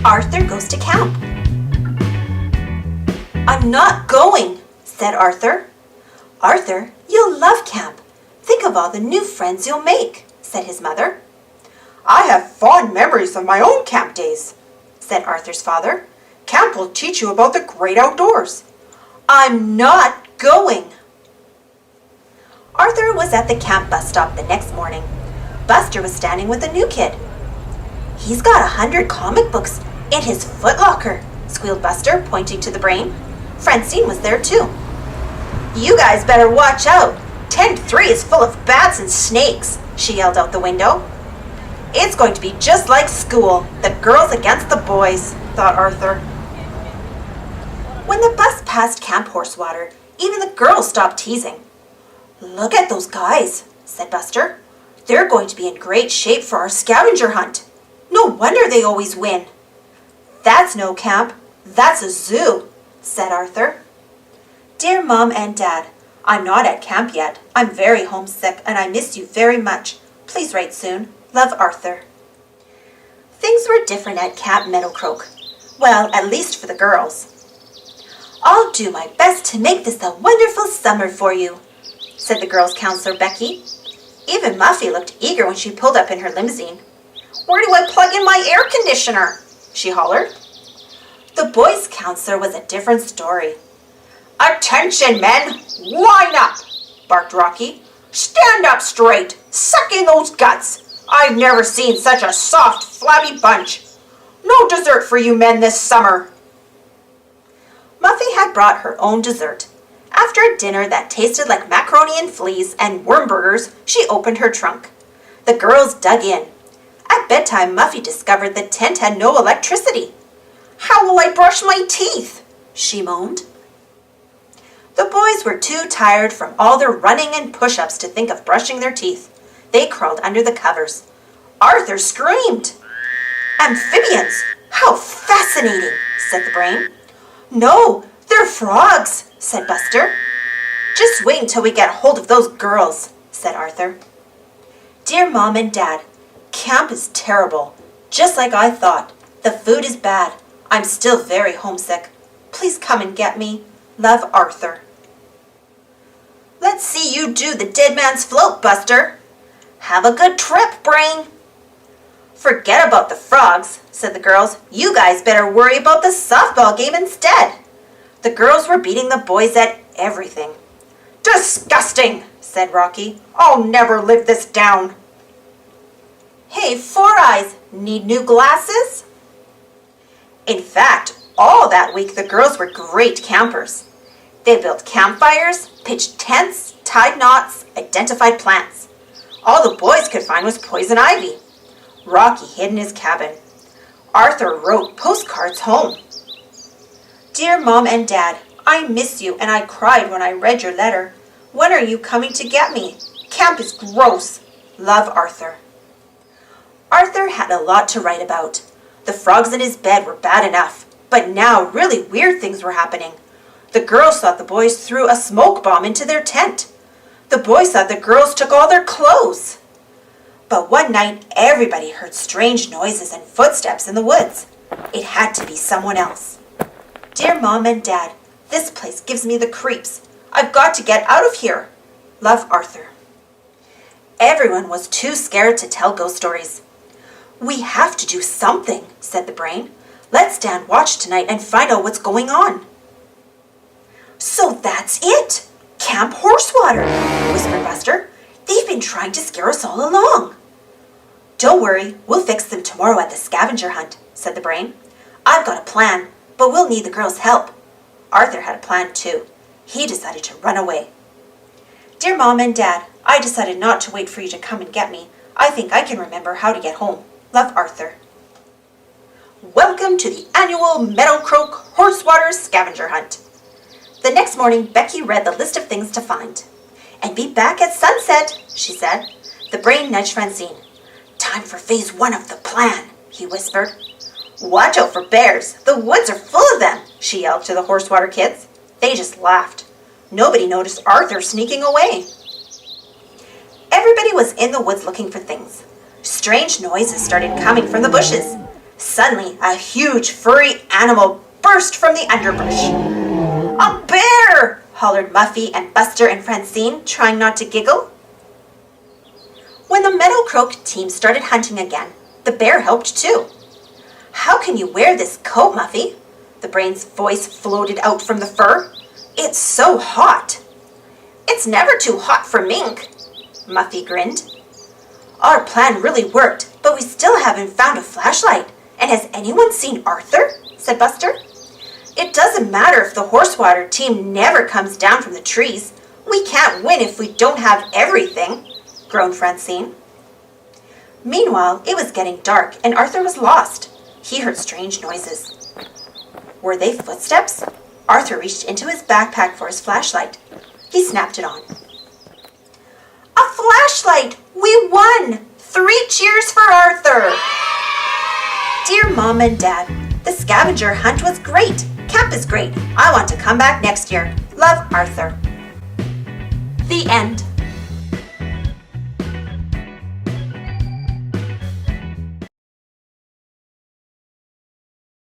Arthur goes to camp. I'm not going, said Arthur. Arthur, you'll love camp. Think of all the new friends you'll make, said his mother. I have fond memories of my own camp days, said Arthur's father. Camp will teach you about the great outdoors. I'm not going. Arthur was at the camp bus stop the next morning. Buster was standing with a new kid. He's got 100 comic books in his footlocker, squealed Buster, pointing to the brain. Francine was there too. You guys better watch out. Tent 3 is full of bats and snakes, she yelled out the window. It's going to be just like school, the girls against the boys, thought Arthur. When the bus passed Camp Horsewater, even the girls stopped teasing. Look at those guys, said Buster. They're going to be in great shape for our scavenger hunt. No wonder they always win. That's no camp, that's a zoo, said Arthur. Dear Mom and Dad, I'm not at camp yet. I'm very homesick and I miss you very much. Please write soon. Love, Arthur. Things were different at Camp Meadowcroak. Well, at least for the girls. I'll do my best to make this a wonderful summer for you, said the girls' counselor Becky. Even Muffy looked eager when she pulled up in her limousine. Where do I plug in my air conditioner? She hollered. The boys' counselor was a different story. Attention, men! Line up! Barked Rocky. Stand up straight! Suck in those guts! I've never seen such a soft, flabby bunch. No dessert for you men this summer. Muffy had brought her own dessert. After a dinner that tasted like macaroni and fleas and worm burgers, she opened her trunk. The girls dug in. At bedtime, Muffy discovered the tent had no electricity. How will I brush my teeth? She moaned. The boys were too tired from all their running and push-ups to think of brushing their teeth. They crawled under the covers. Arthur screamed. Amphibians! How fascinating, said the brain. No, they're frogs, said Buster. Just wait until we get hold of those girls, said Arthur. Dear Mom and Dad, camp is terrible. Just like I thought. The food is bad. I'm still very homesick. Please come and get me. Love, Arthur. Let's see you do the dead man's float, Buster. Have a good trip, Brain. Forget about the frogs, said the girls. You guys better worry about the softball game instead. The girls were beating the boys at everything. Disgusting, said Rocky. I'll never live this down. Hey, Four Eyes, need new glasses? In fact, all that week the girls were great campers. They built campfires, pitched tents, tied knots, identified plants. All the boys could find was poison ivy. Rocky hid in his cabin. Arthur wrote postcards home. Dear Mom and Dad, I miss you and I cried when I read your letter. When are you coming to get me? Camp is gross. Love, Arthur. Arthur had a lot to write about. The frogs in his bed were bad enough, but now really weird things were happening. The girls thought the boys threw a smoke bomb into their tent. The boys thought the girls took all their clothes. But one night, everybody heard strange noises and footsteps in the woods. It had to be someone else. Dear Mom and Dad, this place gives me the creeps. I've got to get out of here. Love, Arthur. Everyone was too scared to tell ghost stories. We have to do something, said the brain. Let's stand watch tonight and find out what's going on. So that's it! Camp Horsewater, whispered Buster. They've been trying to scare us all along. Don't worry, we'll fix them tomorrow at the scavenger hunt, said the brain. I've got a plan, but we'll need the girls' help. Arthur had a plan too. He decided to run away. Dear Mom and Dad, I decided not to wait for you to come and get me. I think I can remember how to get home. Love, Arthur. Welcome to the annual Meadowcroak Horsewater Scavenger Hunt. The next morning, Becky read the list of things to find. And be back at sunset, she said. The brain nudged Francine. Time for phase 1 of the plan, he whispered. Watch out for bears. The woods are full of them, she yelled to the Horsewater kids. They just laughed. Nobody noticed Arthur sneaking away. Everybody was in the woods looking for things. Strange noises started coming from the bushes. Suddenly, a huge furry animal burst from the underbrush. A bear! Hollered Muffy and Buster and Francine, trying not to giggle. When the Meadow Croak team started hunting again, the bear helped too. How can you wear this coat, Muffy? The Brain's voice floated out from the fur. It's so hot. It's never too hot for mink, Muffy grinned. Our plan really worked, but we still haven't found a flashlight. And has anyone seen Arthur? Said Buster. It doesn't matter if the Horsewater team never comes down from the trees. We can't win if we don't have everything, groaned Francine. Meanwhile, it was getting dark and Arthur was lost. He heard strange noises. Were they footsteps? Arthur reached into his backpack for his flashlight. He snapped it on. A flashlight! We won! 3 cheers for Arthur! Dear Mom and Dad, the scavenger hunt was great. Camp is great. I want to come back next year. Love, Arthur. The end.